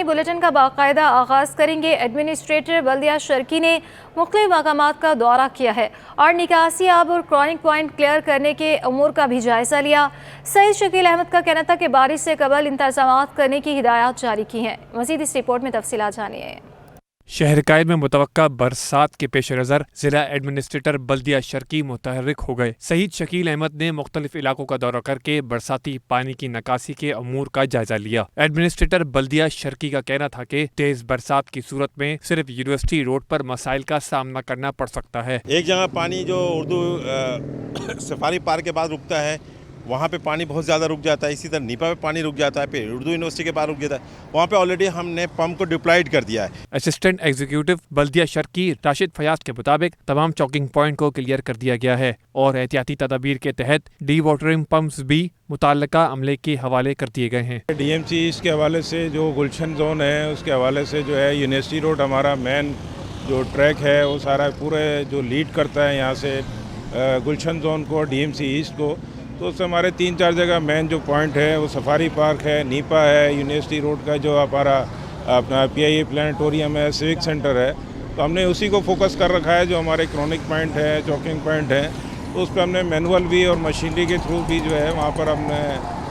اپنی بلیٹن کا باقاعدہ آغاز کریں گے۔ ایڈمنسٹریٹر بلدیہ شرکی نے مختلف مقامات کا دورہ کیا ہے اور نکاسی آب اور کرانک پوائنٹ کلیئر کرنے کے امور کا بھی جائزہ لیا۔ سعید شکیل احمد کا کہنا تھا کہ بارش سے قبل انتظامات کرنے کی ہدایات جاری کی ہیں۔ مزید اس رپورٹ میں تفصیلات جانیے۔ شہر قائد میں متوقع برسات کے پیش نظر ضلع ایڈمنسٹریٹر بلدیہ شرکی متحرک ہو گئے۔ سعید شکیل احمد نے مختلف علاقوں کا دورہ کر کے برساتی پانی کی نکاسی کے امور کا جائزہ لیا۔ ایڈمنسٹریٹر بلدیہ شرکی کا کہنا تھا کہ تیز برسات کی صورت میں صرف یونیورسٹی روڈ پر مسائل کا سامنا کرنا پڑ سکتا ہے۔ ایک جگہ پانی جو اردو سفاری پارک کے بعد رکتا ہے وہاں پہ پانی بہت زیادہ رک جاتا ہے، اسی طرح نیپا پہ پانی رک جاتا ہے، پھر اردو یونیورسٹی کے بعد رک جاتا ہے، وہاں پہ آلریڈی ہم نے پمپ کو ڈپلائڈ کر دیا ہے۔ اسسٹنٹ ایگزیکٹو بلدیہ شرکی راشد فیاض کے مطابق تمام چوکنگ پوائنٹ کو کلیئر کر دیا گیا ہے اور احتیاطی تدابیر کے تحت ڈی واٹرنگ پمپس بھی متعلقہ عملے کے حوالے کر دیے گئے ہیں۔ ڈی ایم سی اس کے حوالے سے جو گلشن زون ہے اس کے حوالے سے جو ہے یونیورسٹی روڈ ہمارا مین جو ٹریک ہے وہ سارا پورے جو لیڈ کرتا ہے یہاں سے گلشن زون کو، ڈی ایم سی ایسٹ کو، تو اس سے ہمارے 3-4 جگہ مین جو پوائنٹ ہے وہ سفاری پارک ہے، نیپا ہے، یونیورسٹی روڈ کا جو ہمارا اپنا پی آئی اے پلانٹوریم ہے، سیوک سینٹر ہے، تو ہم نے اسی کو فوکس کر رکھا ہے جو ہمارے کرونک پوائنٹ ہے، چوکنگ پوائنٹ ہے، تو اس پہ ہم نے مینول بھی اور مشینری کے تھرو بھی جو ہے وہاں پر ہم نے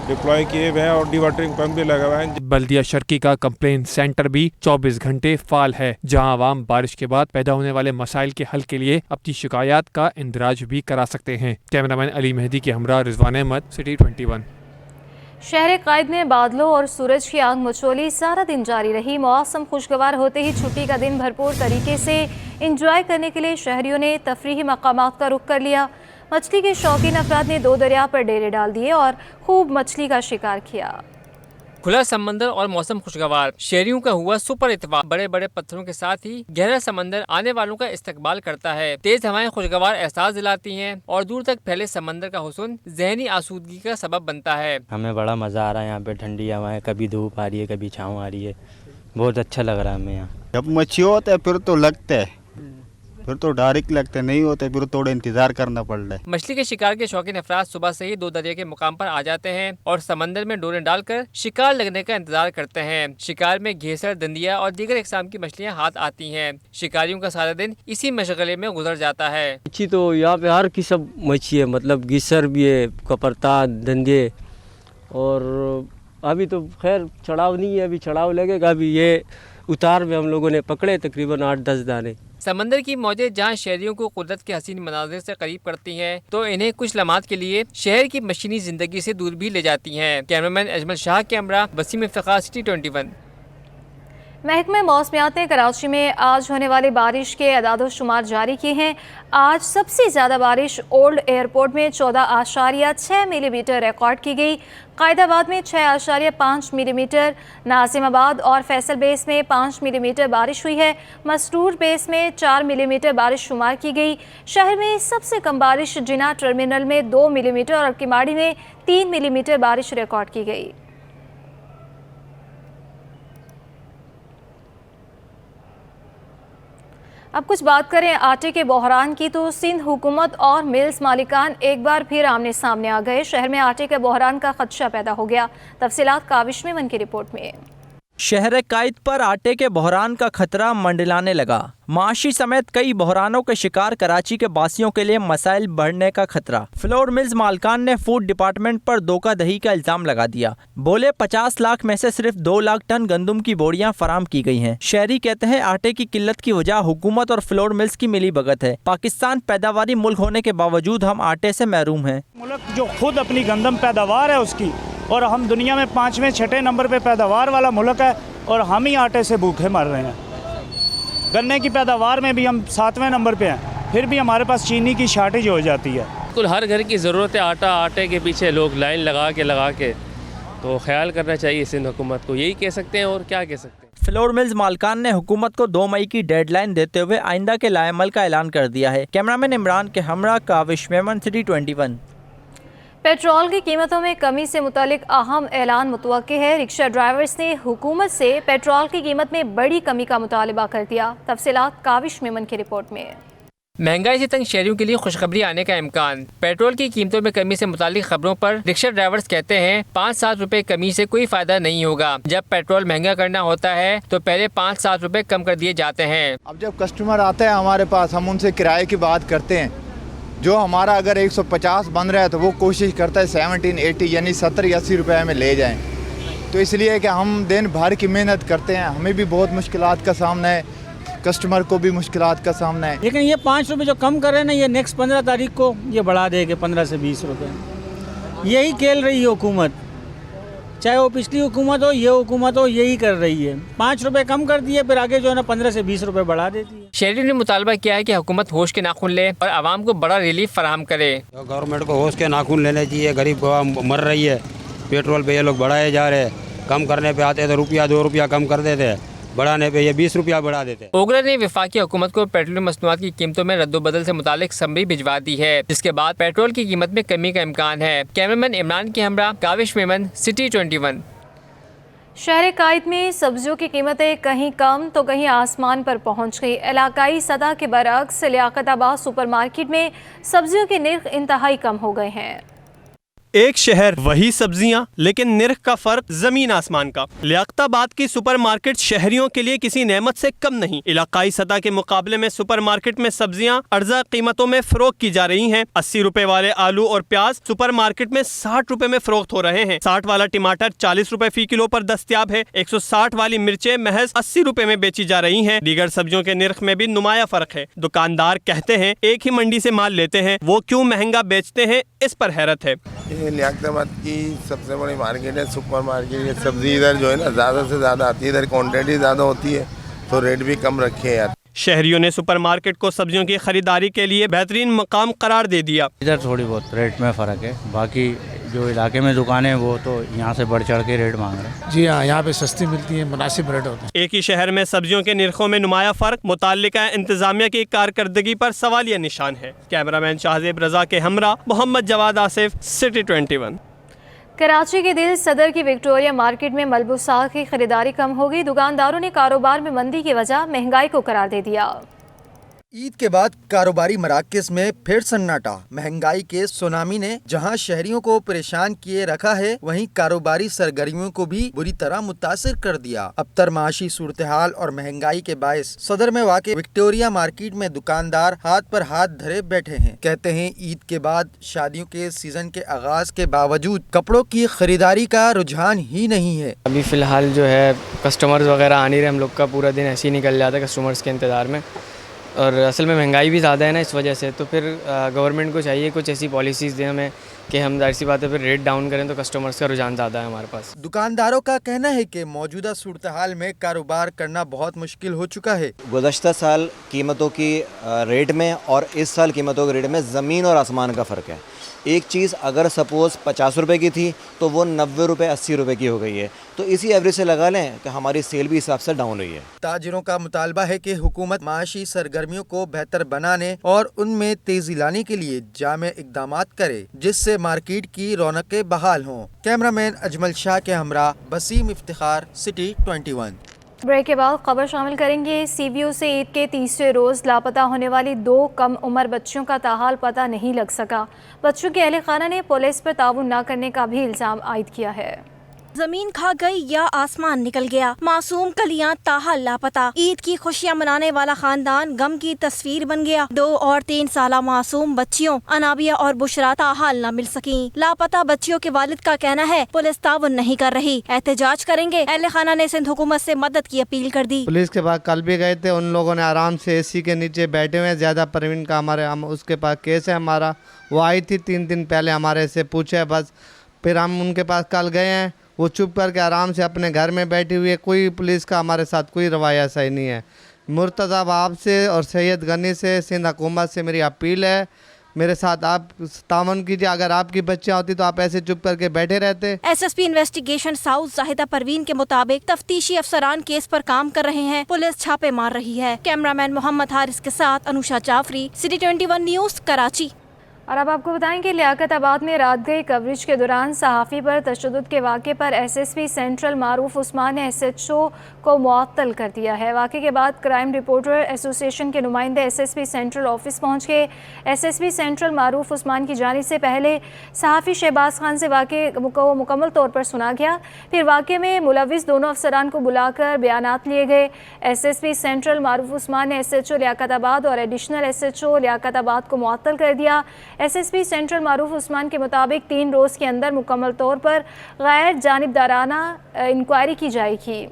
ڈپلوائے کیے ہوئے ہیں اور ڈی واٹرنگ پمپ بھی لگا ہوا ہے۔ بلدیہ شرکی کا کمپلین سینٹر بھی 24 گھنٹے فعال ہے، جہاں عوام بارش کے بعد پیدا ہونے والے مسائل کے حل کے لیے اپنی شکایات کا اندراج بھی کرا سکتے ہیں۔ کیمرامین علی مہدی کے ہمراہ رضوان احمد، سٹی 21۔ شہر قائد میں بادلوں اور سورج کی آنکھ مچولی سارا دن جاری رہی۔ موسم خوشگوار ہوتے ہی چھٹی کا دن بھرپور طریقے سے انجوائے کرنے کے لیے شہریوں نے تفریحی مقامات کا رخ کر لیا۔ مچھلی کے شوقین افراد نے دو دریا پر ڈیرے ڈال دیے اور خوب مچھلی کا شکار کیا۔ کھلا سمندر اور موسم خوشگوار، شہریوں کا ہوا سپر اتفاق۔ بڑے بڑے پتھروں کے ساتھ ہی گہرا سمندر آنے والوں کا استقبال کرتا ہے۔ تیز ہوائیں خوشگوار احساس دلاتی ہیں اور دور تک پھیلے سمندر کا حسن ذہنی آسودگی کا سبب بنتا ہے۔ ہمیں بڑا مزہ آ رہا ہے یہاں پہ، ٹھنڈی ہوائیں، کبھی دھوپ آ رہی ہے کبھی چھاؤں آ رہی ہے، بہت اچھا لگ رہا ہے ہمیں یہاں۔ جب مچھلی ہوتا ہے پھر تو لگتا ہے، پھر تو ڈائریکٹ لگتا ہے، نہیں ہوتا ہے پھر تھوڑا انتظار کرنا پڑ رہا ہے۔ مچھلی کے شکار کے شوقین افراد صبح سے ہی دو دریا کے مقام پر آ جاتے ہیں اور سمندر میں ڈوریں ڈال کر شکار لگنے کا انتظار کرتے ہیں۔ شکار میں گھیسر، دندیا اور دیگر اقسام کی مچھلیاں ہاتھ آتی ہیں۔ شکاریوں کا سارا دن اسی مشغلے میں گزر جاتا ہے۔ مچھلی تو یہاں پہ ہر قسم مچھلی ہے، مطلب گیسر بھی ہے، کپرتا، دندے، اور ابھی تو خیر چڑھاؤ نہیں ہے، ابھی چڑھاؤ لگے گا۔ ابھی یہ اتار میں ہم لوگوں نے پکڑے تقریباً 8-10 دانے۔ سمندر کی موجیں جہاں شہریوں کو قدرت کے حسین مناظر سے قریب کرتی ہیں تو انہیں کچھ لمحات کے لیے شہر کی مشینی زندگی سے دور بھی لے جاتی ہیں۔ کیمرامین اجمل شاہ کے ہمراہ وسیم افتخار، سٹی 21۔ محکمہ موسمیات نے کراچی میں آج ہونے والی بارش کے اعداد و شمار جاری کیے ہیں۔ آج سب سے زیادہ بارش اولڈ ایئرپورٹ میں 14.6 ملی میٹر ریکارڈ کی گئی۔ قائد آباد میں 6.5 ملی میٹر، ناظم آباد اور فیصل بیس میں 5 ملی میٹر بارش ہوئی ہے۔ مسرور بیس میں 4 ملی میٹر بارش شمار کی گئی۔ شہر میں سب سے کم بارش جناح ٹرمینل میں 2 ملی میٹر اور کماڑی میں 3 ملی میٹر بارش ریکارڈ کی گئی۔ اب کچھ بات کریں آٹے کے بحران کی تو سندھ حکومت اور ملز مالکان ایک بار پھر آمنے سامنے آ گئے۔ شہر میں آٹے کے بحران کا خدشہ پیدا ہو گیا۔ تفصیلات کاوش میمن کی رپورٹ میں۔ شہر قائد پر آٹے کے بحران کا خطرہ منڈلانے لگا۔ معاشی سمیت کئی بحرانوں کے شکار کراچی کے باسیوں کے لیے مسائل بڑھنے کا خطرہ۔ فلور ملز مالکان نے فوڈ ڈپارٹمنٹ پر دھوکہ دہی کا الزام لگا دیا۔ بولے 50 لاکھ میں سے صرف 2 لاکھ ٹن گندم کی بوریاں فراہم کی گئی ہیں۔ شہری کہتے ہیں آٹے کی قلت کی وجہ حکومت اور فلور ملز کی ملی بھگت ہے۔ پاکستان پیداواری ملک ہونے کے باوجود ہم آٹے سے محروم ہیں۔ ملک جو خود اپنی گندم پیداوار ہے اس کی، اور ہم دنیا میں 5ویں 6 نمبر پہ پیداوار والا ملک ہے، اور ہم ہی آٹے سے بھوکے مر رہے ہیں۔ گنے کی پیداوار میں بھی ہم 7ویں نمبر پہ ہیں، پھر بھی ہمارے پاس چینی کی شارٹیج ہو جاتی ہے۔ بالکل ہر گھر کی ضرورت ہے آٹا، آٹے کے پیچھے لوگ لائن لگا کے تو خیال کرنا چاہیے سندھ حکومت کو، یہی کہہ سکتے ہیں اور کیا کہہ سکتے ہیں۔ فلور ملز مالکان نے حکومت کو 2 مئی کی ڈیڈ لائن دیتے ہوئے آئندہ کے لائے عمل کا اعلان کر دیا ہے۔ کیمرامین عمران کے ہمراہ کاوش میمن، سٹی 21۔ پیٹرول کی قیمتوں میں کمی سے متعلق اہم اعلان متوقع ہے۔ رکشہ ڈرائیورز نے حکومت سے پیٹرول کی قیمت میں بڑی کمی کا مطالبہ کر دیا۔ تفصیلات کاوش میمن کی رپورٹ میں۔ महंगाई से तंग शहरियों के लिए खुशखबरी आने का इम्कान। पेट्रोल की कीमतों में कमी से मुतालिक खबरों पर रिक्शा ड्राइवर्स कहते हैं 5-7 रुपए कमी से कोई फायदा नहीं होगा। जब पेट्रोल महंगा करना होता है तो पहले 5-7 रुपए कम कर दिए जाते हैं। अब जब कस्टमर आता है हमारे पास, हम उनसे किराए की बात करते हैं। जो हमारा अगर 150 बन रहा है तो वो कोशिश करता है 17-80 यानी 70 या 80 रुपए में ले जाएं। तो इसलिए कि हम दिन भर की मेहनत करते हैं, हमें भी बहुत मुश्किलात का सामना है, कस्टमर को भी मुश्किलात का सामना है। लेकिन ये 5 रुपये जो कम कर रहे हैं ना, ये नेक्स्ट 15 तारीख को ये बढ़ा देंगे 15 से 20 रुपये। यही खेल रही है हुकूमत, चाहे वो पिछली हुकूमत हो, ये हुकूमत हो, यही कर रही है। 5 रुपए कम कर दिए, फिर आगे जो है ना 15 से 20 रुपए बढ़ा देती है। शहरियों ने मुतालबा किया है कि हुकूमत होश के नाखून ले और आवाम को बड़ा रिलीफ फराहम करे। गवर्नमेंट को होश के नाखून लेने चाहिए, गरीब मर रही है, पेट्रोल पे ये लोग बढ़ाए जा रहे हैं। कम करने पे आते तो रुपया 2 रुपया कम कर देते, बढ़ाने पे ये 20 रुपया बढ़ा देते। ओगरा ने वफाकी हुकूमत को पेट्रोलियम मसनूआत की कीमतों में रद्दोबदल से मुतालिक समरी भिजवा दी है, जिसके बाद पेट्रोल की कीमत में कमी का इम्कान है। कैमरामैन इमरान के हमरा काविश मेमन, सिटी 21। शहर कायद में सब्जियों की कीमतें कहीं कम तो कहीं आसमान पर पहुंच गई। इलाकाई सतह के बरअक्स लियाकताबाद सुपरमार्केट में सब्जियों के निर्ख इंतहाई कम हो गए हैं। एक शहर वही सब्जियां, लेकिन निर्ख का फर्क जमीन आसमान का। लियाकताबाद की सुपरमार्केट शहरियों के लिए किसी नेमत से कम नहीं। इलाकाई सतह के मुकाबले में सुपरमार्केट में सब्जियां अर्जा कीमतों में फरोख्त की जा रही हैं। 80 रुपए वाले आलू और प्याज सुपरमार्केट में 60 रुपए में फरोख्त हो रहे हैं। 60 वाला टमाटर 40 रुपए फी किलो पर दस्तयाब है। 160 वाली मिर्चें महज 80 रुपए में बेची जा रही हैं। दीगर सब्जियों के निर्ख में भी नुमाया फर्क है। दुकानदार कहते हैं एक ही मंडी से माल लेते हैं, वो क्यों महंगा बेचते हैं, इस पर हैरत है। लियाकताबाद की सबसे बड़ी मार्केट है, सुपर मार्केट है। सब्जी इधर जो है ना ज़्यादा से ज़्यादा आती है, इधर क्वांटिटी ज़्यादा होती है तो रेट भी कम रखे हैं यार। शहरियों ने सुपरमार्केट को सब्जियों की खरीदारी के लिए बेहतरीन मकाम करार दे दिया। इधर थोड़ी बहुत रेट में फ़र्क है, बाकी जो इलाके में दुकानें हैं वो तो यहाँ से बढ़ चढ़ के रेट मांग रहे हैं। जी हाँ, यहाँ पे सस्ती मिलती है, मुनासिब रेट होता है। एक ही शहर में सब्जियों के निर्खों में नुमाया फर्क मुताल्लिका इंतजामिया की कारकर्दगी पर सवालिया निशान है। कैमरामैन शाहजेब रजा के हमरा मोहम्मद जवाद आसिफ, सिटी 21। कराची के दिल सदर की विक्टोरिया मार्केट में मलबूसात की खरीदारी कम हो गई। दुकानदारों ने कारोबार में मंदी की वजह महंगाई को करार दे दिया। ईद के बाद कारोबारी मराकज़ में फिर सन्नाटा। महंगाई के सुनामी ने जहां शहरियों को परेशान किए रखा है, वहीं कारोबारी सरगर्मियों को भी बुरी तरह मुतासिर कर दिया। अबतर माशी सूरत हाल और महंगाई के बायस सदर में वाक़े विक्टोरिया मार्केट में दुकानदार हाथ पर हाथ धरे बैठे हैं। कहते हैं ईद के बाद शादियों के सीजन के आगाज के बावजूद कपड़ों की खरीदारी का रुझान ही नहीं है। अभी फ़िलहाल जो है कस्टमर्स वगैरह आ नहीं रहे, हम लोग का पूरा दिन ऐसे ही निकल जाता है कस्टमर्स के इंतज़ार में। और असल में महंगाई भी ज़्यादा है ना, इस वजह से तो फिर गवर्नमेंट को चाहिए कुछ ऐसी पॉलिसीज़ दें हमें कि हम जाहिर सी बात है फिर रेट डाउन करें तो कस्टमर्स का रुझान ज़्यादा है हमारे पास। दुकानदारों का कहना है कि मौजूदा सूरत हाल में कारोबार करना बहुत मुश्किल हो चुका है। गुज़श्ता साल कीमतों की रेट में और इस साल कीमतों के रेट में ज़मीन और आसमान का फ़र्क है। एक चीज़ अगर सपोज़ 50 रुपए की थी तो वो 90 रुपए 80 रुपए की हो गई है। तो इसी एवरेज से लगा लें कि हमारी सेल भी हिसाब से डाउन हुई है। ताजिरों का मुतालबा है कि हुकूमत माशी सरगर्मियों को बेहतर बनाने और उनमें तेजी लाने के लिए जामे इकदामात करे, जिससे मार्केट की रौनकें बहाल हों। कैमरामैन अजमल शाह के हमरा वसीम इफ्तिखार, सिटी 21। ब्रेक के बाद खबर शामिल करेंगे। सीबीयू से ईद के तीसरे रोज़ लापता होने वाली 2 कम उम्र बच्चियों का ताहाल पता नहीं लग सका। बच्चों के अहले खाना ने पुलिस पर ताउन न करने का भी इल्ज़ाम आयद किया है। जमीन खा गई या आसमान निकल गया, मासूम कलियां ताहाल लापता। ईद की खुशियां मनाने वाला खानदान गम की तस्वीर बन गया। 2 और 3 साला मासूम बच्चियों अनाबिया और बुशरा ताहाल न मिल सकी। लापता बच्चियों के वालिद का कहना है पुलिस ताउन नहीं कर रही, एहतजाज करेंगे। अहले खाना ने सिंध हुकूमत से मदद की अपील कर दी। पुलिस के पास कल भी गए थे, उन लोगों ने आराम से एसी के नीचे बैठे हुए हैं। ज्यादा परवीन का उसके पास केस है हमारा, वो आई थी 3 दिन पहले, हमारे से पूछे बस। फिर हम उनके पास कल गए हैं, वो चुप करके आराम से अपने घर में बैठी हुई है। कोई पुलिस का हमारे साथ कोई रवैया सही नहीं है। मुर्तज़ा बाब से और सैयद गनी से सिंध हुकूमत से मेरी अपील है, मेरे साथ आप तावन कीजिए। अगर आपकी बच्चियां होती तो आप ऐसे चुप करके बैठे रहते। SSP investigation south Zahida Parveen के मुताबिक तफ्तीशी अफसरान केस पर काम कर रहे हैं, पुलिस छापे मार रही है। कैमरामैन मोहम्मद हारिस के साथ अनुषा जाफरी, सिटी 21 न्यूज़, कराची। اور اب آپ کو بتائیں کہ لیاقت آباد میں رات گئی کوریج کے دوران صحافی پر تشدد کے واقعے پر ایس ایس پی سینٹرل معروف عثمان نے ایس ایچ او کو معطل کر دیا ہے۔ واقعے کے بعد کرائم رپورٹر ایسوسی ایشن کے نمائندے S S P central office پہنچ گئے۔ ایس ایس پی سینٹرل معروف عثمان کی جانب سے پہلے صحافی شہباز خان سے واقعے کو مکمل طور پر سنا گیا، پھر واقعے میں ملوث دونوں افسران کو بلا کر بیانات لیے گئے۔ ایس ایس پی سینٹرل معروف عثمان نے ایس ایچ او لیاقت آباد اور ایڈیشنل ایس ایچ او لیاقت آباد کو معطل کر دیا۔ ایس ایس پی سینٹرل معروف عثمان کے مطابق 3 روز کے اندر مکمل طور پر غیر جانبدارانہ انکوائری کی جائے گی۔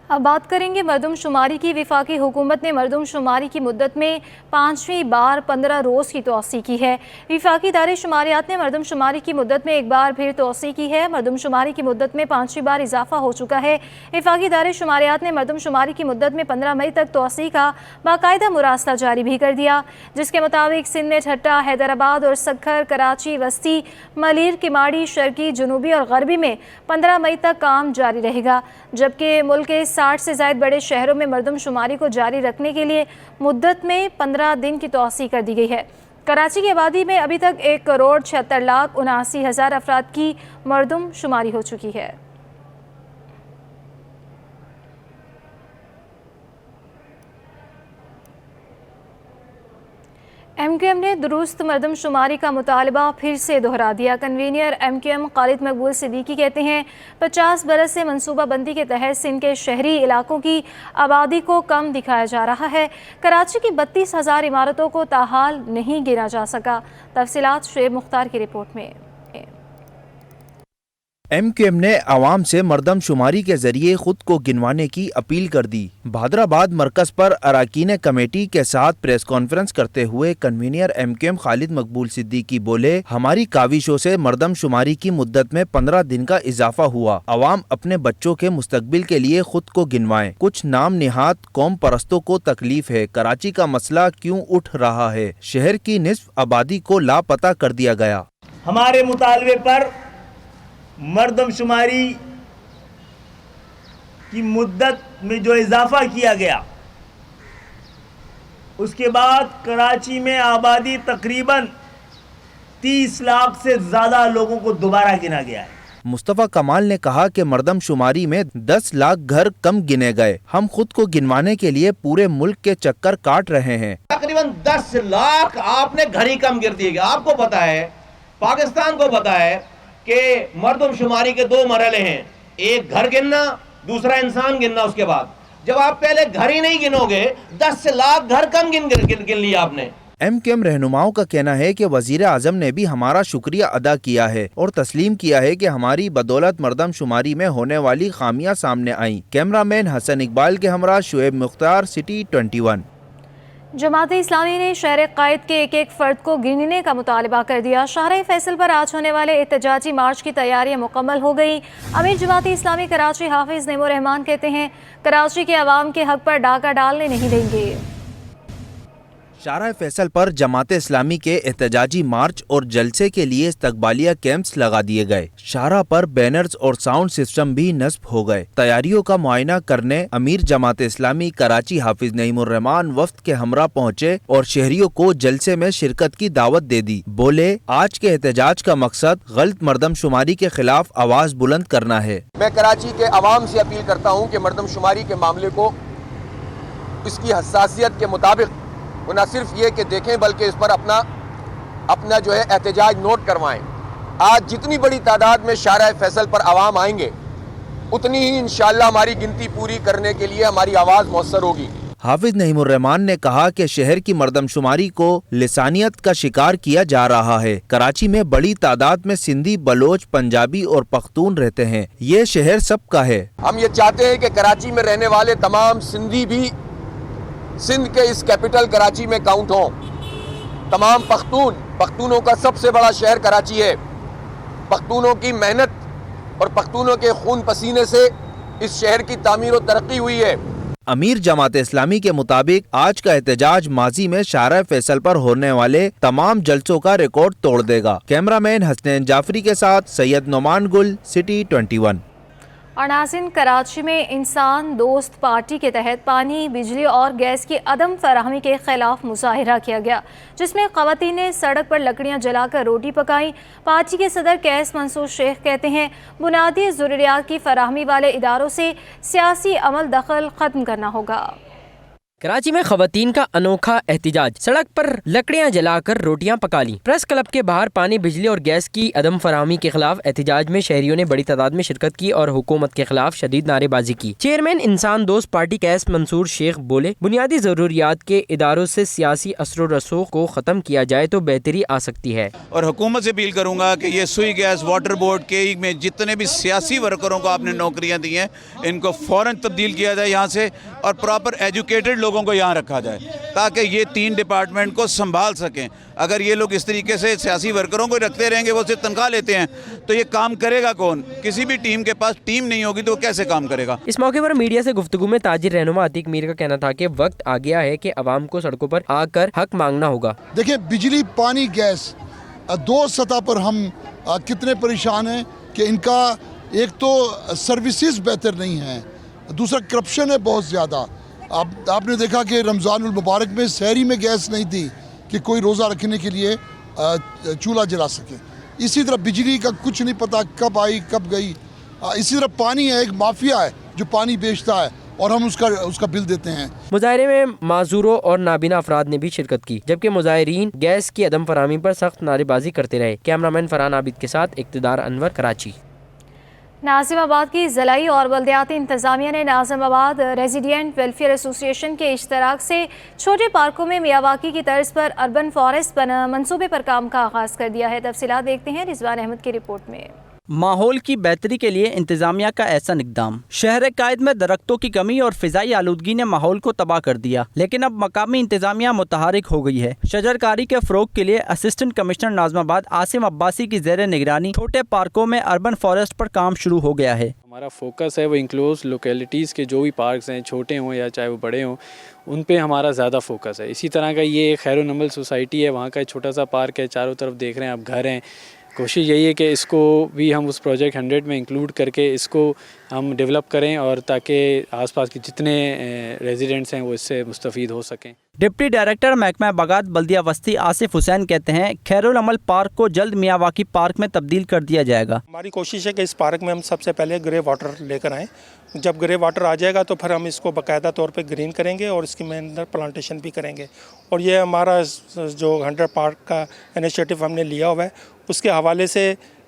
اب بات کریں گے مردم شماری کی۔ وفاقی حکومت نے مردم شماری کی مدت میں 5ویں بار 15 روز کی توسیع کی ہے۔ وفاقی ادارے شماریات نے مردم شماری کی مدت میں ایک بار پھر توسیع کی ہے۔ مردم شماری کی مدت میں 5ویں بار اضافہ ہو چکا ہے۔ وفاقی ادارے شماریات نے مردم شماری کی مدت میں 15 مئی تک توسیع کا باقاعدہ مراسلہ جاری بھی کر دیا، جس کے مطابق سندھ میں ٹھٹہ، حیدرآباد اور سکھر، کراچی، وسطی، ملیر، کماڑی، شرقی، جنوبی اور غربی میں 15 مئی تک کام جاری رہے گا، جبکہ ملک کے 60 سے زائد بڑے شہروں میں مردم شماری کو جاری رکھنے کے لیے مدت میں 15 دن کی توسیع کر دی گئی ہے۔ کراچی کی آبادی میں ابھی تک 1,76,79,000 افراد کی مردم شماری ہو چکی ہے۔ ایم کیو ایم نے درست مردم شماری کا مطالبہ پھر سے دہرا دیا۔ کنوینر ایم کیو ایم خالد مقبول صدیقی کہتے ہیں 50 برس سے منصوبہ بندی کے تحت سندھ کے شہری علاقوں کی آبادی کو کم دکھایا جا رہا ہے۔ کراچی کی 32,000 عمارتوں کو تاحال نہیں گنا جا سکا۔ تفصیلات شعیب مختار کی رپورٹ میں۔ ایم کیو ایم نے عوام سے مردم شماری کے ذریعے خود کو گنوانے کی اپیل کر دی۔ بہادرآباد مرکز پر اراکین کمیٹی کے ساتھ پریس کانفرنس کرتے ہوئے کنوینر ایم کیو ایم خالد مقبول صدیقی بولے، ہماری کاوشوں سے مردم شماری کی مدت میں 15 دن کا اضافہ ہوا۔ عوام اپنے بچوں کے مستقبل کے لیے خود کو گنوائیں۔ کچھ نام نہاد قوم پرستوں کو تکلیف ہے۔ کراچی کا مسئلہ کیوں اٹھ رہا ہے؟ شہر کی نصف آبادی کو لاپتہ کر دیا گیا۔ ہمارے مطالبے پر مردم شماری کی مدت میں جو اضافہ کیا گیا، اس کے بعد کراچی میں آبادی تقریباً 30 لاکھ سے زیادہ لوگوں کو دوبارہ گنا گیا ہے۔ مصطفیٰ کمال نے کہا کہ مردم شماری میں 10 لاکھ گھر کم گنے گئے۔ ہم خود کو گنوانے کے لیے پورے ملک کے چکر کاٹ رہے ہیں۔ تقریباً 10 لاکھ آپ نے گھر ہی کم گر دیے گا۔ آپ کو پتا ہے، پاکستان کو پتا ہے کہ مردم شماری کے 2 مرحلے ہیں، ایک گھر گننا، دوسرا انسان گننا۔ اس کے بعد جب آپ پہلے گھر ہی نہیں گنو گے، 10 لاکھ گھر کم گن لیا آپ نے۔ ایم کیو ایم رہنماؤں کا کہنا ہے کہ وزیر اعظم نے بھی ہمارا شکریہ ادا کیا ہے اور تسلیم کیا ہے کہ ہماری بدولت مردم شماری میں ہونے والی خامیاں سامنے آئیں۔ کیمرہ مین حسن اقبال کے ہمراہ شعیب مختار، سٹی 21۔ جماعت اسلامی نے شہر قائد کے ایک فرد کو گننے کا مطالبہ کر دیا۔ شاہراہ فیصل پر آج ہونے والے احتجاجی مارچ کی تیاریاں مکمل ہو گئی۔ امیر جماعت اسلامی کراچی حافظ نعیم الرحمان کہتے ہیں کراچی کے عوام کے حق پر ڈاکہ ڈالنے نہیں دیں گے۔ شاہراہ فیصل پر جماعت اسلامی کے احتجاجی مارچ اور جلسے کے لیے استقبالیہ کیمپس لگا دیے گئے۔ شاہراہ پر بینرز اور ساؤنڈ سسٹم بھی نصب ہو گئے۔ تیاریوں کا معائنہ کرنے امیر جماعت اسلامی کراچی حافظ نعیم الرحمان وفد کے ہمراہ پہنچے اور شہریوں کو جلسے میں شرکت کی دعوت دے دی۔ بولے، آج کے احتجاج کا مقصد غلط مردم شماری کے خلاف آواز بلند کرنا ہے۔ میں کراچی کے عوام سے اپیل کرتا ہوں کہ مردم شماری کے معاملے کو اس کی حساسیت کے مطابق وہ نہ صرف یہ کہ دیکھیں بلکہ اس پر اپنا جو ہے احتجاج نوٹ کروائیں۔ آج جتنی بڑی تعداد میں شاہراہ فیصل پر عوام آئیں گے، اتنی ہی انشاءاللہ ہماری گنتی پوری کرنے کے لیے ہماری آواز مؤثر ہوگی۔ حافظ نعیم الرحمان نے کہا کہ شہر کی مردم شماری کو لسانیت کا شکار کیا جا رہا ہے۔ کراچی میں بڑی تعداد میں سندھی، بلوچ، پنجابی اور پختون رہتے ہیں۔ یہ شہر سب کا ہے۔ ہم یہ چاہتے ہیں کہ کراچی میں رہنے والے تمام سندھی بھی سندھ کے اس کیپٹل کراچی میں کاؤنٹ ہوں۔ تمام پختونوں کا سب سے بڑا شہر کراچی ہے۔ پختونوں کی محنت اور پختونوں کے خون پسینے سے اس شہر کی تعمیر و ترقی ہوئی ہے۔ अमीर जमात इस्लामी के मुताबिक आज का एहतजाज माजी में शारा फैसल पर होने वाले तमाम जलसों का रिकॉर्ड तोड़ देगा। कैमरामैन हसनैन जाफरी के साथ सैयद नोमान गुल, सिटी 21। और नाज़रीन, कराची में इंसान दोस्त पार्टी के तहत पानी, बिजली और गैस की अदम फराहमी के खिलाफ मुजाहिरा किया गया, जिसमें ख़वातीन ने सड़क पर लकड़ियां जलाकर रोटी पकाई। पार्टी के सदर कैस मंसूर शेख कहते हैं बुनियादी ज़रूरियात की फराहमी वाले इदारों से सियासी अमल दखल ख़त्म करना होगा। कराची में खवातीन का अनोखा एहतिजाज, सड़क पर लकड़ियां जलाकर रोटियां पका ली। प्रेस क्लब के बाहर पानी, बिजली और गैस की अदम फराहमी के खिलाफ एहतिजाज में शहरियों ने बड़ी तादाद में शिरकत की और हुकूमत के खिलाफ शदीद नारेबाजी की। चेयरमैन इंसान दोस्त पार्टी कैस मंसूर शेख बोले, बुनियादी जरूरियात के इदारों से सियासी असर रसूख को खत्म किया जाए तो बेहतरी आ सकती है। और हुकूमत से अपील करूंगा कि ये सुई गैस, वाटर बोर्ड के में जितने भी सियासी वर्करों को आपने नौकरियां दी हैं, इनको फ़ौरन तब्दील किया जाए यहाँ से, और प्रॉपर एजुकेटेड लोगों को यहाँ रखा जाए ताकि ये 3 डिपार्टमेंट को संभाल सकें। अगर ये लोग इस तरीके से सियासी वर्करों को रखते रहेंगे, वो सिर्फ तनख्वाह लेते हैं, तो ये काम करेगा कौन? किसी भी टीम के पास टीम नहीं होगी तो वो कैसे काम करेगा? इस मौके पर मीडिया से गुफ्तगू में ताजिर रहनुमा अतीक मीर का कहना था कि वक्त आ गया है कि अवाम को सड़कों पर आकर हक मांगना होगा। देखिए, बिजली, पानी, गैस, 2 सतह पर हम कितने परेशान हैं कि इनका एक तो सर्विसेज बेहतर नहीं है, दूसरा करप्शन है बहुत ज़्यादा। आपने देखा कि रमज़ानुल मुबारक में सहरी में गैस नहीं थी कि कोई रोज़ा रखने के लिए चूल्हा जला सके। इसी तरह बिजली का कुछ नहीं पता कब आई कब गई। इसी तरह पानी है, एक माफिया है जो पानी बेचता है और हम उसका बिल देते हैं। मुजाहरे में माजूरों और नाबीना अफराद ने भी शिरकत की, जबकि मुजाहिरीन गैस की अदम फराहमी पर सख्त नारेबाजी करते रहे। कैमरामैन फरहान आबिद के साथ इक़्तिदार अनवर, कराची। नाज़िमाबाद की ज़िलाई और बल्दियाती इंतज़ामिया ने नाज़िमाबाद रेजिडेंट वेलफेयर एसोसिएशन के इश्तराक से छोटे पार्कों में मियावाकी की तर्ज पर अर्बन फॉरेस्ट मंसूबे पर काम का आगाज़ कर दिया है। तफसीलात देखते हैं रिजवान अहमद की रिपोर्ट में। माहौल की बेहतरी के लिए इंतजामिया का ऐसा इक़दाम। शहर कायद में दरख्तों की कमी और फिजाई आलूदगी ने माहौल को तबाह कर दिया, लेकिन अब मकामी इंतजामिया मुतहरिक हो गई है। शजरकारी के फ़रोग के लिए असिस्टेंट कमिश्नर नाज़िमाबाद आसिम अब्बासी की ज़ेर निगरानी छोटे पार्कों में अर्बन फॉरेस्ट पर काम शुरू हो गया है। हमारा फोकस है वो इंक्लोज लोकेलिटीज़ के जो भी पार्क्स हैं, छोटे हों या चाहे वो बड़े हों, उन पे हमारा ज़्यादा फोकस है। इसी तरह का ये खैर नमल सोसाइटी है, वहाँ का एक छोटा सा पार्क है, चारों तरफ देख रहे हैं आप घर हैं। कोशिश यही है कि इसको भी हम उस प्रोजेक्ट 100 में इंक्लूड करके इसको हम डेवलप करें और ताकि आसपास के जितने रेजिडेंट्स हैं वो इससे मुस्तफ़ीद हो सकें। डिप्टी डायरेक्टर महकमा बागात बल्दिया वस्ती आसिफ हुसैन कहते हैं खैरुल अमल पार्क को जल्द मियावाकी पार्क में तब्दील कर दिया जाएगा। हमारी कोशिश है कि इस पार्क में हम सबसे पहले ग्रे वाटर लेकर आएँ। जब ग्रे वाटर आ जाएगा तो फिर हम इसको बाकायदा तौर पे ग्रीन करेंगे और इसके में अंदर प्लांटेशन भी करेंगे। और ये हमारा जो 100 पार्क का इनिशिएटिव हमने लिया हुआ है, उसके हवाले से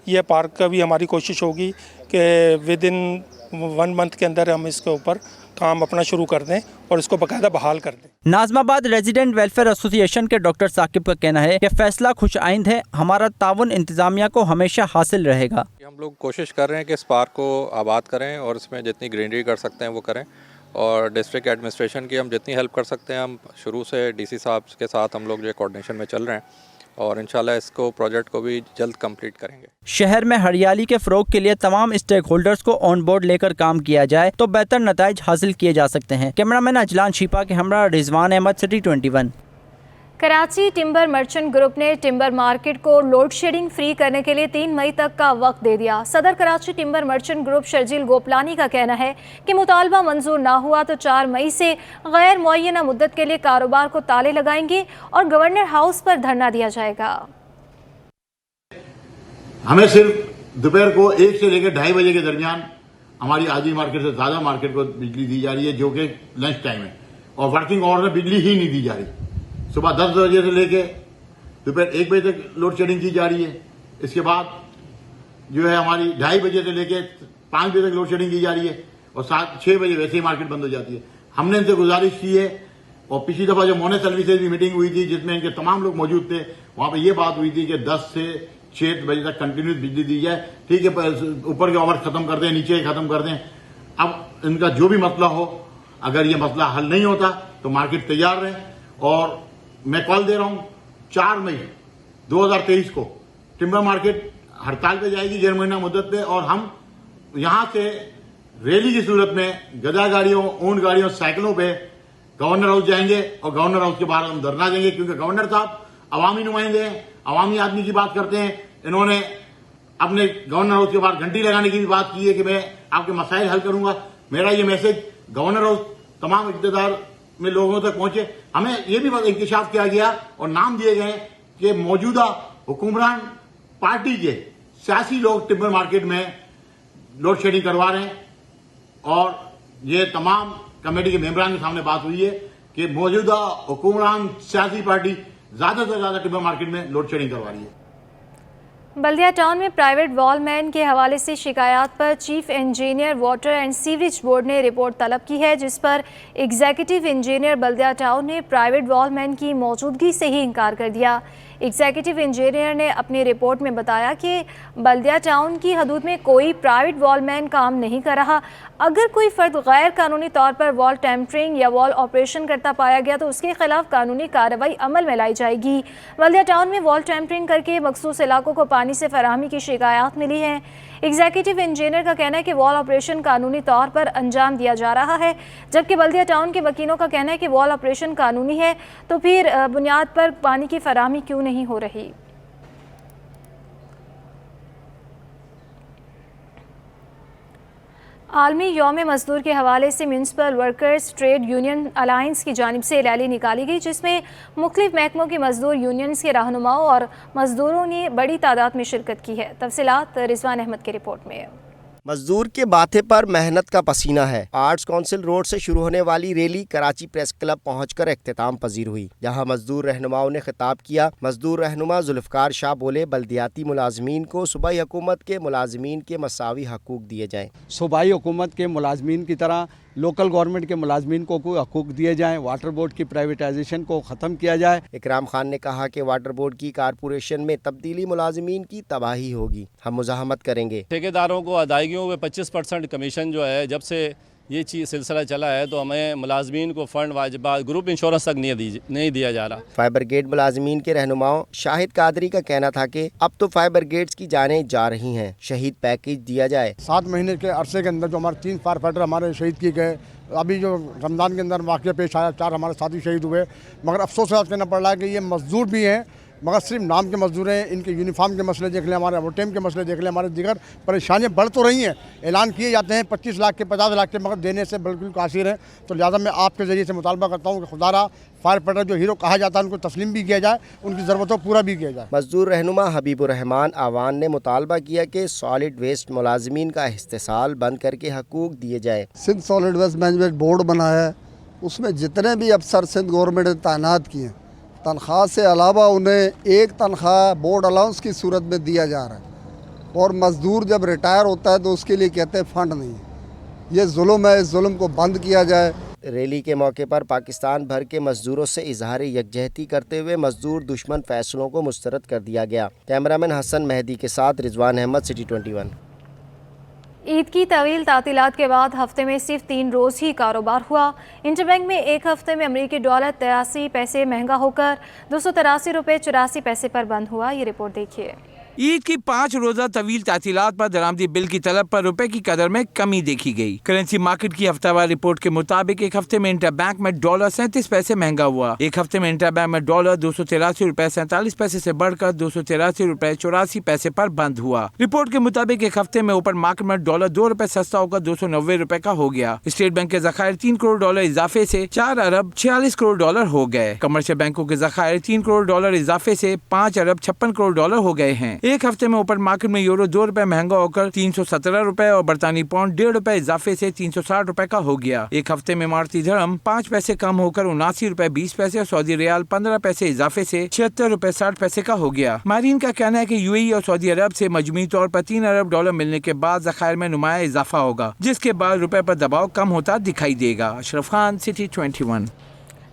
ये पार्क का भी हमारी कोशिश होगी कि विद इन 1 मंथ के अंदर हम इसके ऊपर काम अपना शुरू कर दें और इसको बाकायदा बहाल कर दें। नाज़िमाबाद रेजिडेंट वेलफेयर एसोसिएशन के डॉक्टर साकिब का कहना है कि फैसला खुश आइंद है, हमारा ताउन इंतजामिया को हमेशा हासिल रहेगा। हम लोग कोशिश कर रहे हैं कि इस पार्क को आबाद करें और इसमें जितनी ग्रीनरी कर सकते हैं वो करें, और डिस्ट्रिक्ट एडमिनिस्ट्रेशन की हम जितनी हेल्प कर सकते हैं, हम शुरू से डीसी साहब के साथ हम लोग जो कोऑर्डिनेशन में चल रहे हैं और इंशाल्लाह इसको प्रोजेक्ट को भी जल्द कंप्लीट करेंगे। शहर में हरियाली के फ़रोग के लिए तमाम स्टेक होल्डर्स को ऑन बोर्ड लेकर काम किया जाए तो बेहतर नताइज हासिल किए जा सकते हैं। कैमरामैन अजलान शिपा के हमरा Rizwan Ahmed, city 21। Karachi timber merchant group ने टिम्बर मार्केट को लोड शेडिंग फ्री करने के लिए 3 मई तक का वक्त दे दिया। सदर Karachi timber merchant group Sharjeel Gopalani का कहना है कि मुतालबा मंजूर ना हुआ तो 4 मई से गैर मुअय्यना मुद्दत के लिए कारोबार को ताले लगाएंगे और गवर्नर हाउस पर धरना दिया जाएगा। हमें सिर्फ दोपहर को 1 से लेकर 2:30 बजे के दरमियान हमारी आजी मार्केट से ज्यादा मार्केट को बिजली दी जा रही है, जो कि लंच टाइम है, और वर्किंग आवर में बिजली ही नहीं दी जा रही। सुबह 10 बजे से लेके दोपहर 1 बजे तक लोड शेडिंग की जा रही है। इसके बाद जो है हमारी 2:30 बजे से लेके 5 बजे तक लोड शेडिंग की जा रही है और 6 बजे वैसे ही मार्केट बंद हो जाती है। हमने इनसे गुजारिश की है, और पिछली दफा जो मोने सर्विसेज की मीटिंग हुई थी जिसमें इनके तमाम लोग मौजूद थे, वहां पर यह बात हुई थी कि 10 से 6 बजे तक कंटिन्यूस बिजली दी जाए। ठीक है, ऊपर के आवर्स खत्म कर दें, नीचे खत्म कर दें। अब इनका जो भी मसला हो, अगर ये मसला हल नहीं होता तो मार्केट तैयार रहे। और मैं कॉल दे रहा हूं 4 मई 2023 को टिम्बर मार्केट हड़ताल पे जाएगी गैर मुअय्यना मुद्दत पे, और हम यहां से रैली की सूरत में गधा गाड़ियों, ऊंट गाड़ियों, साइकिलों पे गवर्नर हाउस जाएंगे और गवर्नर हाउस के बाहर हम धरना देंगे, क्योंकि गवर्नर साहब अवामी नुमाइंदे हैं, अवामी आदमी की बात करते हैं। इन्होंने अपने गवर्नर हाउस के बाहर घंटी लगाने की भी बात की है कि मैं आपके मसाइल हल करूंगा। मेरा ये मैसेज गवर्नर हाउस तमाम इक़्तिदार में लोगों तक पहुंचे। हमें ये भी इंकशाफ किया गया और नाम दिए गए कि मौजूदा हुक्मरान पार्टी के सियासी लोग टिम्बर मार्केट में लोड शेडिंग करवा रहे हैं, और ये तमाम कमेटी के मेंबरान के सामने बात हुई है कि मौजूदा हुक्मरान सियासी पार्टी ज्यादा से ज्यादा टिम्बर मार्केट में लोड शेडिंग करवा रही है। बल्दिया टाउन में प्राइवेट वॉलमैन के हवाले से शिकायत पर chief engineer water and sewerage board ने रिपोर्ट तलब की है, जिस पर एग्जीक्यूटिव इंजीनियर बल्दिया टाउन ने प्राइवेट वॉलमैन की मौजूदगी से ही इनकार कर दिया। एग्जीक्यूटिव इंजीनियर ने अपनी रिपोर्ट में बताया कि बल्दिया टाउन की हदूद में कोई प्राइवेट वॉलमैन काम नहीं कर रहा। अगर कोई फर्द गैर कानूनी तौर पर वॉल टेम्परिंग या वॉल ऑपरेशन करता पाया गया तो उसके खिलाफ कानूनी कार्रवाई अमल में लाई जाएगी। बल्दिया टाउन में वॉल टेम्परिंग करके मखसूस इलाकों को पानी से फराहमी की शिकायत मिली है। एग्जीक्यूटिव इंजीनियर का कहना है कि वॉल ऑपरेशन कानूनी तौर पर अंजाम दिया जा रहा है, जबकि बल्दिया टाउन के वकीलों का कहना है कि वॉल ऑपरेशन कानूनी है तो फिर बुनियाद पर पानी की फराहमी क्यों नहीं हो रही। आलमी यौम मजदूर के हवाले से municipal workers trade union alliance की जानिब से रैली निकाली गई, जिसमें मुख्तलिफ महकमों की मजदूर यूनियंस के रहनुमाओं और मजदूरों ने बड़ी तादाद में शिरकत की है। तफसीलात रिजवान अहमद की रिपोर्ट में। मजदूर के माथे पर मेहनत का पसीना है। आर्ट्स काउंसिल रोड से शुरू होने वाली रैली कराची प्रेस क्लब पहुंचकर इख्तिताम पजीर हुई, जहां मजदूर रहनुमाओं ने खिताब किया। मजदूर रहनुमा जुल्फकार शाह बोले, बल्दियाती मुलाजमीन को सूबाई हुकूमत के मुलाजमीन के मसावी हकूक दिए जाएं। सूबाई हुकूमत के मुलाजमीन की तरह लोकल गवर्नमेंट के मुलाजमीन को कोई हकूक दिए जाएं। वाटर बोर्ड की प्राइवेटाइजेशन को ख़त्म किया जाए। इकराम खान ने कहा कि वाटर बोर्ड की कारपोरेशन में तब्दीली मुलाजमीन की तबाही होगी, हम मुज़ाहमत करेंगे। ठेकेदारों को अदायगियों में 25% कमीशन जो है, जब से ये चीज़ सिलसिला चला है तो हमें मुलाजमीन को फ़ंड वाजिबात ग्रुप इंश्योरेंस तक नहीं दिया जा रहा। फायर ब्रिगेड मुलाजमीन के रहनुमाओं शाहिद कादरी का कहना था कि अब तो फायर ब्रिगेड्स की जानें जा रही हैं, शहीद पैकेज दिया जाए। 7 महीने के अरसे के अंदर जो हमारे 3 फायर फाइटर हमारे शहीद किए गए, अभी जो रमज़ान के अंदर वाक़या पेश आया, 4 हमारे साथी शहीद हुए, मगर अफसोस से कहना पड़ रहा है कि ये मजदूर भी हैं मगर सिर्फ नाम के मजदूर हैं। इनके यूनिफॉर्म के मसले देख लें, हमारे ओवरटाइम के मसले देख लें, हमारे दिगर परेशानियां बढ़ तो रही हैं। ऐलान किए जाते हैं 25 लाख के 50 लाख के, मगर देने से बिल्कुल कासिर हैं। तो लिहाजा मैं आपके ज़रिए से मुतालबा करता हूँ कि खुदारा फायर फाइटर जो हीरो कहा जाता है उनको तस्लीम भी किया जाए, उनकी ज़रूरतों पूरा भी किया जाए। मजदूर रहनुमा हबीबुर रहमान आवान ने मुतालबा किया कि सॉलिड वेस्ट मुलाजमीन का इस्तेसाल बंद करके हकूक दिए जाए। Sindh solid waste management board बना है, उसमें जितने भी अफसर सिंध गवर्नमेंट ने तैनात किए, तनख्वाह से अलावा उन्हें एक तनख्वाह बोर्ड अलाउंस की सूरत में दिया जा रहा है, और मज़दूर जब रिटायर होता है तो उसके लिए कहते हैं फ़ंड नहीं है। ये जुल्म है, इस जुल्म को बंद किया जाए। रैली के मौके पर पाकिस्तान भर के मजदूरों से इजहार यकजहती करते हुए मजदूर दुश्मन फैसलों को मुस्तरद कर दिया गया। कैमरामैन हसन मेहदी के साथ रिजवान अहमद, सिटी 21। ईद की तवील तातीलात के बाद हफ्ते में सिर्फ 3 रोज़ ही कारोबार हुआ। इंटरबैंक में एक हफ्ते में अमरीकी डॉलर 83 पैसे महंगा होकर 283 रुपये 84 पैसे पर बंद हुआ। ये रिपोर्ट देखिए। ईद की 5 रोजा तवील तातीलात पर दरामदी बिल की तलब पर रुपए की कदर में कमी देखी गई। करेंसी मार्केट की हफ्तावार रिपोर्ट के मुताबिक एक हफ्ते में इंटरबैंक में डॉलर 37 पैसे महंगा हुआ। एक हफ्ते में इंटरबैंक में डॉलर 283 रुपए 47 पैसे से बढ़कर 283 रुपए 84 पैसे पर बंद हुआ। रिपोर्ट के मुताबिक एक हफ्ते में ओपन मार्केट में डॉलर 2 रुपए सस्ता होकर 290 रुपए का हो गया। स्टेट बैंक के जखायर 3 करोड़ डॉलर इजाफे से 4 अरब 46 करोड़ डॉलर हो गए। कमर्शियल बैंकों के जखायर 3 करोड़ डॉलर इजाफे से 5 अरब 56 करोड़ डॉलर हो गए हैं। एक हफ्ते में ओपन मार्केट में यूरो 2 रुपए महंगा होकर 317 रुपए और बरतानी पाउंड 1.5 रुपए इजाफे से 360 रुपए का हो गया। एक हफ्ते में इमारती धर्म 5 पैसे कम होकर 79 रुपए 20 पैसे और सऊदी रियाल 15 पैसे इजाफे से 76 रुपए 60 पैसे का हो गया। माहिरीन का कहना है कि यूएई और सऊदी अरब से मजमूई तौर पर 3 अरब डॉलर मिलने के बाद जखायर में नुमाया इजाफा होगा, जिसके बाद रुपए पर दबाव कम होता दिखाई देगा। अशरफ खान, सिटी 21।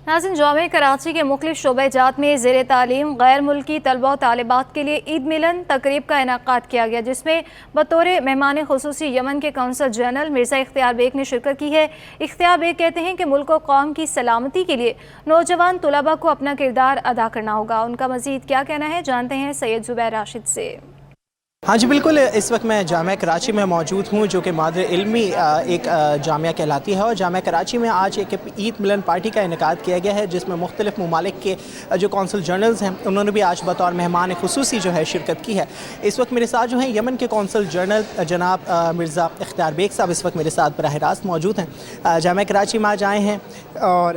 नाज़रीन, जामे कराची के मुख्तलिफ शोबे जात में ज़ेर तालीम गैर मुल्की तलबा और तालिबात के लिए ईद मिलन तकरीब का इनाकाद किया गया, जिसमें बतौर मेहमान खुसूसी यमन के कौंसल जनरल मिर्ज़ा इख्तियार बेग ने शिरकत की है। इख्तियार बेग कहते हैं कि मुल्क और कौम की सलामती के लिए नौजवान तलबा को अपना किरदार अदा करना होगा। उनका मज़ीद क्या कहना है, जानते हैं सैयद ज़ुबैर राशिद से। ہاں جی بالکل، اس وقت میں جامعہ کراچی میں موجود ہوں جو کہ مادر علمی ایک جامعہ کہلاتی ہے، اور جامعہ کراچی میں آج ایک عید ملن پارٹی کا انعقاد کیا گیا ہے جس میں مختلف ممالک کے جو کونسل جنرلز ہیں انہوں نے بھی آج بطور مہمان خصوصی جو ہے شرکت کی ہے۔ اس وقت میرے ساتھ جو ہیں یمن کے کونسل جنرل جناب مرزا اختیار بیگ صاحب اس وقت میرے ساتھ براہ راست موجود ہیں۔ جامعہ کراچی میں آج آئے ہیں اور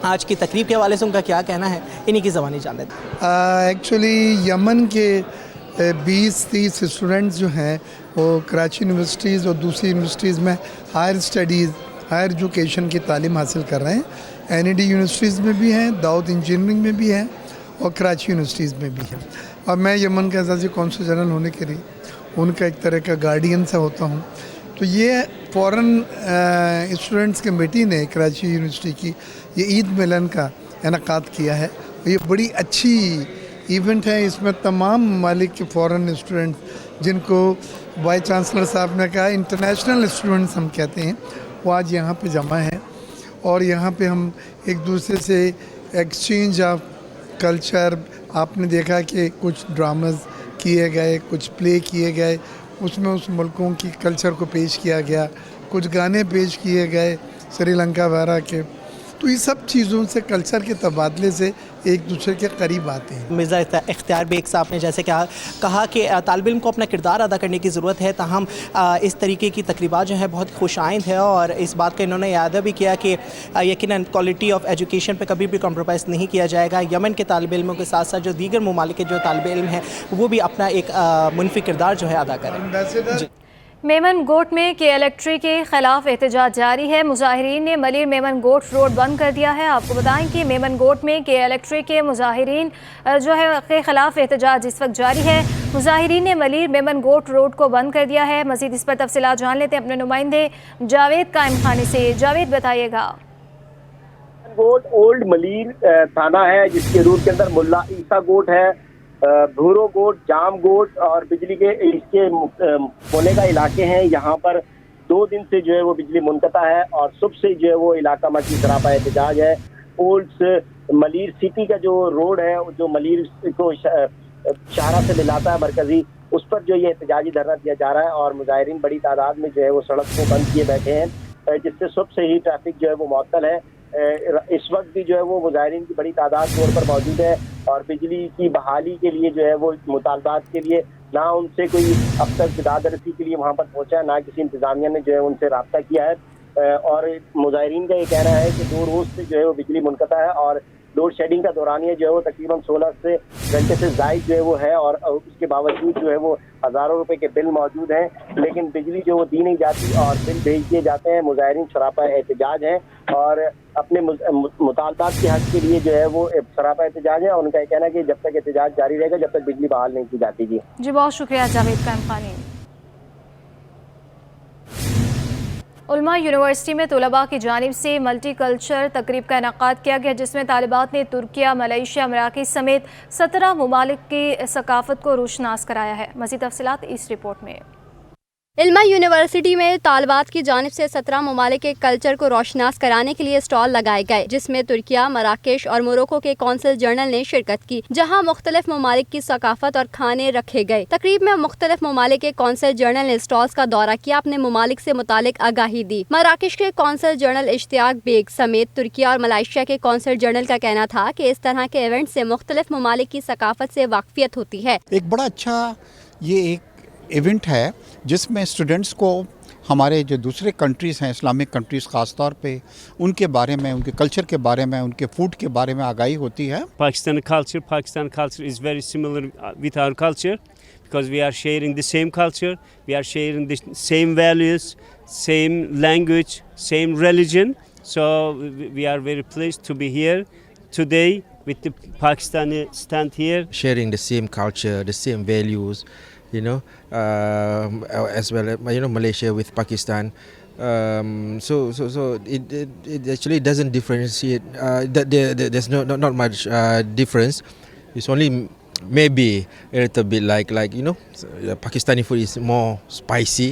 آج کی تقریب کے حوالے سے ان کا کیا کہنا ہے، انہی کی زبانی جان لیتے ہیں۔ ایکچولی یمن کے 20-30 اسٹوڈنٹس جو ہیں وہ کراچی یونیورسٹیز اور دوسری یونیورسٹیز میں ہائر اسٹڈیز، ہائر ایجوکیشن کی تعلیم حاصل کر رہے ہیں۔ NAD یونیورسٹیز میں بھی ہیں، داؤد انجینئرنگ میں بھی ہیں اور کراچی یونیورسٹیز میں بھی ہیں۔ اور میں یمن کا اعزازی کونسل جنرل ہونے کے لیے ان کا ایک طرح کا گارڈین سا ہوتا ہوں۔ تو یہ فورن اسٹوڈنٹس کمیٹی نے کراچی یونیورسٹی کی یہ عید ملن کا انعقاد کیا ہے، یہ بڑی اچھی ایونٹ ہے۔ اس میں تمام ممالک کے فورن اسٹوڈنٹس جن کو وائس چانسلر صاحب نے کہا انٹرنیشنل اسٹوڈنٹس ہم کہتے ہیں، وہ آج یہاں پہ جمع ہیں اور یہاں پہ ہم ایک دوسرے سے ایکسچینج آف کلچر، آپ نے دیکھا کہ کچھ ڈراماز کیے گئے، کچھ پلے کیے گئے، اس میں اس ملکوں کی کلچر کو پیش کیا گیا، کچھ گانے پیش کیے گئے سری لنکا وغیرہ کے۔ تو یہ سب چیزوں سے کلچر کے تبادلے سے ایک دوسرے کے قریب آتے ہیں۔ مرزا اختیار بیگ صاحب نے جیسے کہا کہ طالب علم کو اپنا کردار ادا کرنے کی ضرورت ہے، تاہم اس طریقے کی تقریبات جو ہیں بہت خوش آئند ہے، اور اس بات کا انہوں نے اعادہ بھی کیا کہ یقیناً کوالٹی آف ایجوکیشن پہ کبھی بھی کمپرومائز نہیں کیا جائے گا۔ یمن کے طالب علموں کے ساتھ ساتھ جو دیگر ممالک کے جو طالب علم ہیں وہ بھی اپنا ایک منفی کردار جو ہے ادا کریں۔ میمن گوٹ میں کے الیکٹری کے خلاف احتجاج جاری ہے۔ مظاہرین نے ملیر میمن گوٹ روڈ بند کر دیا ہے۔ آپ کو بتائیں کہ میمن گوٹ میں کے الیکٹری کے مظاہرین جو ہے کے خلاف احتجاج اس وقت جاری ہے۔ مظاہرین نے ملیر میمن گوٹ روڈ کو بند کر دیا ہے۔ مزید اس پر تفصیلات جان لیتے ہیں اپنے نمائندے جاوید قائم خانے سے۔ جاوید بتائیے گا۔ گوٹ اولڈ ملیر تھانہ ہے جس کے روٹ کے اندر ملا عیسیٰ گوٹ ہے، بھورو گوٹ، جام گوٹ اور بجلی کے اس کے کونے کا علاقے ہیں۔ یہاں پر 2 دن سے جو ہے وہ بجلی منقطع ہے اور صبح سے جو ہے وہ علاقہ مچی سراپا احتجاج ہے۔ اولڈ ملیر سٹی کا جو روڈ ہے جو ملیر کو شاہراہ سے ملاتا ہے مرکزی، اس پر جو یہ احتجاجی دھرنا دیا جا رہا ہے اور مظاہرین بڑی تعداد میں جو ہے وہ سڑک کو بند کیے بیٹھے ہیں، جس سے صبح سے ہی ٹریفک جو ہے وہ معطل ہے۔ اس وقت بھی جو ہے وہ مظاہرین کی بڑی تعداد طور پر موجود ہے اور بجلی کی بحالی کے لیے جو ہے وہ مطالبات کے لیے نہ ان سے کوئی اب تک داد رسی کے لیے وہاں پر پہنچا ہے، نہ کسی انتظامیہ نے جو ہے ان سے رابطہ کیا ہے۔ اور مظاہرین کا یہ کہنا ہے کہ 2 روز سے جو ہے وہ بجلی منقطع ہے اور لوڈ شیڈنگ کا دورانیہ جو ہے وہ تقریباً 16 گھنٹے سے زائد جو ہے وہ ہے، اور اس کے باوجود جو ہے وہ ہزاروں روپے کے بل موجود ہیں، لیکن بجلی جو وہ دی نہیں جاتی اور بل بھیج دیے جاتے ہیں۔ مظاہرین سراپا احتجاج ہیں اور اپنے مطالبات کے حق کے لیے جو ہے وہ سراپا احتجاج ہے، اور ان کا یہ کہنا ہے کہ جب تک احتجاج جاری رہے گا جب تک بجلی بحال نہیں کی جاتی۔ جی بہت شکریہ جاوید قائم خانی۔ علماء یونیورسٹی میں طلباء کی جانب سے ملٹی کلچر تقریب کا انعقاد کیا گیا جس میں طالبات نے ترکیہ، ملائیشیا، مراکش سمیت 17 ممالک کی ثقافت کو روشناس کرایا ہے۔ مزید تفصیلات اس رپورٹ میں۔ علماء یونیورسٹی میں طالبات کی جانب سے 17 ممالک کے کلچر کو روشناس کرانے کے لیے اسٹال لگائے گئے جس میں ترکیہ، مراکش اور موروکو کے کونسل جنرل نے شرکت کی، جہاں مختلف ممالک کی ثقافت اور کھانے رکھے گئے۔ تقریب میں مختلف ممالک کے کونسل جنرل نے اسٹالز کا دورہ کیا، اپنے ممالک سے متعلق آگاہی دی۔ مراکش کے کونسل جنرل اشتیاق بیگ سمیت ترکیہ اور ملائیشیا کے کونسل جنرل کا کہنا تھا کہ اس طرح کے ایونٹ سے مختلف ممالک کی ثقافت سے واقفیت ہوتی ہے۔ ایک بڑا اچھا یہ ایک ایونٹ ہے جس میں اسٹوڈنٹس کو ہمارے جو دوسرے کنٹریز ہیں، اسلامک کنٹریز خاص طور پہ، ان کے بارے میں، ان کے کلچر کے بارے میں، ان کے فوڈ کے بارے میں آگاہی ہوتی ہے۔ Pakistan culture is very similar with our culture because we are sharing the same culture, we are sharing the same values, same language, same religion. So we are very pleased to be here today with the Pakistani stand here. Sharing the same culture, the same values. As well as Malaysia with Pakistan, so it actually doesn't differentiate. There's not much difference. It's only maybe a little bit like Pakistani food is more spicy,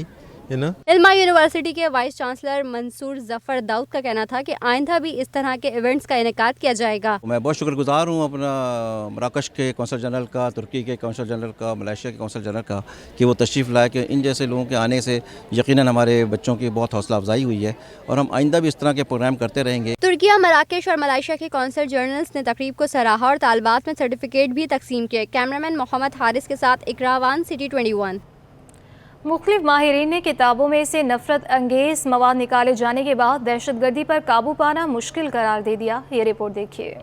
you know. Ilma university के vice chancellor Mansoor Zafar Dawood का कहना था कि आइंदा भी इस तरह के इवेंट्स का इनेकाद किया जाएगा। मैं बहुत शुक्रगुजार हूँ अपना मराकश के कौंसल जनरल का, तुर्की के कौंसल जनरल का, मलेशिया के कौंसल जनरल का कि वो तशरीफ़ लाए, कि इन जैसे लोगों के आने से यकीनन हमारे बच्चों की बहुत हौसला अफजाई हुई है और हम आइंदा भी इस तरह के प्रोग्राम करते रहेंगे। तुर्किया, मराकश और मलेशिया के कौंसल जनरल्स ने तकरीब को सराहा और तालबात में सर्टिफिकेट भी तकसीम किए। कैमरामैन मोहम्मद हारिस के साथ इकरावान, सिटी 21। मुख्तलिफ माहिरीन ने किताबों में से नफरत अंगेज़ मवाद निकाले जाने के बाद दहशतगर्दी पर काबू पाना मुश्किल करार दे दिया। ये रिपोर्ट देखिए।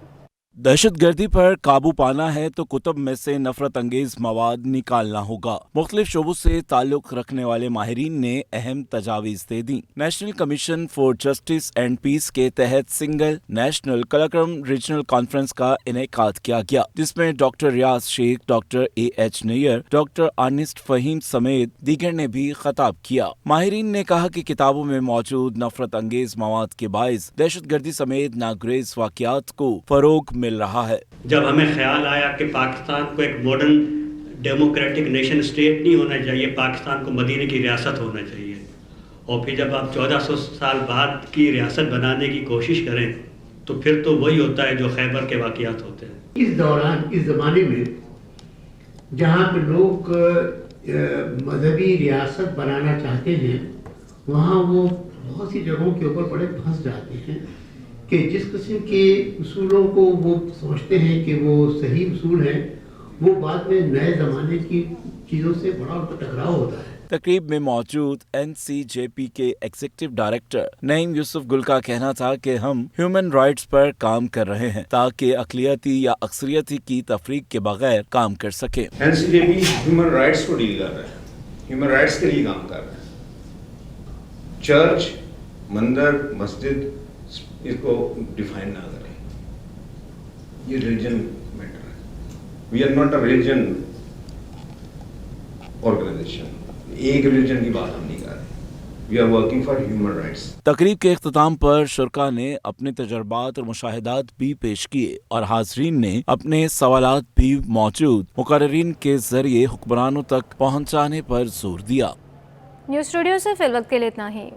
दहशतगर्दी पर काबू पाना है तो कुतुब में से नफरत अंगेज मवाद निकालना होगा। मुख्तलिफ शोबों से ताल्लुक रखने वाले माहिरीन ने अहम तजावीज़ दे दी। National commission for justice and peace के तहत single national curriculum regional conference का इनेकाद किया गया, जिसमें doctor Riaz Sheikh, doctor AH Nayyar, doctor आनिस्ट फहीम समेत दीगर ने भी खिताब किया। माहिरीन ने कहा कि किताबों में मौजूद नफरत अंगेज मवाद के बाइस दहशतगर्दी समेत नागुरेज वाक़यात को फरोग मिल रहा है। जब हमें ख्याल आया कि पाकिस्तान को एक मॉडर्न डेमोक्रेटिक नेशन स्टेट नहीं होना चाहिए, पाकिस्तान को मदीने की रियासत होना चाहिए, और फिर जब आप 1400 साल बाद की रियासत बनाने की कोशिश करें तो फिर तो वही होता है जो खैबर के वाक़यात होते हैं। इस दौरान, इस ज़माने में जहाँ पे लोग मजहबी रियासत बनाना चाहते हैं, वहाँ वो बहुत सी जगहों के ऊपर बड़े फंस जाते हैं कि जिस किस्म के उसूलों को वो समझते हैं कि वो सही उसूल हैं, वो बाद में नए ज़माने की चीज़ों से बड़ा उनका टकराव होता है। तकरीब में मौजूद NCJP के एग्जीक्यूटिव डायरेक्टर नईम यूसुफ गुल का कहना था कि हम ह्यूमन राइट्स पर काम कर रहे हैं ताकि अक़लियती या अक्सरियती की तफरीक के बगैर काम कर सके। NCJP ह्यूमन राइट्स को डील कर रहा है, ह्यूमन राइट्स के लिए काम कर रहा है। चर्च, मंदिर, मस्जिद इसको डिफाइन ना करें, ये रिलीजन मैटर है। We are not a religion organization, एक रिलीजन की बात हम नहीं कर रहे। We are working for human rights. तकरीब के इख्तिताम पर शुरका ने अपने तजर्बात और मुशाहिदात भी पेश किए और हाज़रीन ने अपने सवालात भी मौजूद मुकर्रिरीन के जरिए हुक्मरानों तक पहुँचाने पर जोर दिया। न्यूज़ स्टूडियो से फिल वक्त के लिए इतना ही।